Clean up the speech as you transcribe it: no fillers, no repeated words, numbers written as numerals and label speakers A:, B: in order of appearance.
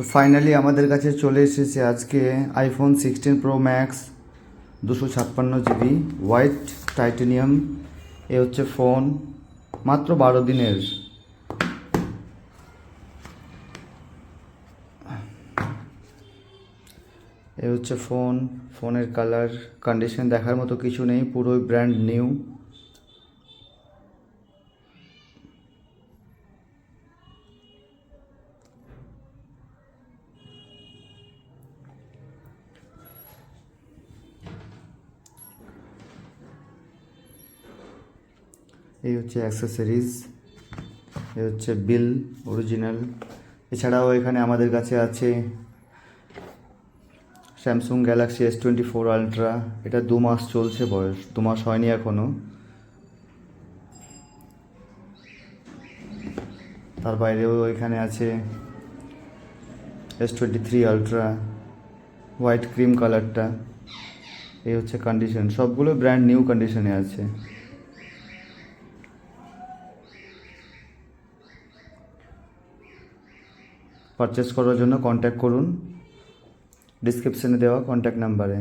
A: তো ফাইনালি আমাদের কাছে চলে এসেছে আজকে iPhone 16 Pro Max 256 GB white titanium. এ হচ্ছে ফোন, মাত্র 12 দিনের। এ হচ্ছে ফোনের কালার কন্ডিশন দেখার মতো কিছু নেই, পুরোই ব্র্যান্ড নিউ। এই হচ্ছে অ্যাক্সেসরিজ, এই হচ্ছে বিল অরিজিনাল। এছাড়াও এখানে আমাদের কাছে আছে স্যামসাং গ্যালাক্সি S24 আলট্রা। এটা 2 মাস চলছে, বয়স 2 মাস হয়নি এখনও। তার বাইরেও এখানে আছে S23 আলট্রা, হোয়াইট ক্রিম কালারটা। এই হচ্ছে কন্ডিশন, সবগুলো ব্র্যান্ড নিউ কন্ডিশনে আছে। পারচেস করার জন্য কন্ট্যাক্ট করুন ডিসক্রিপশনে দেওয়া কন্ট্যাক্ট নাম্বারে।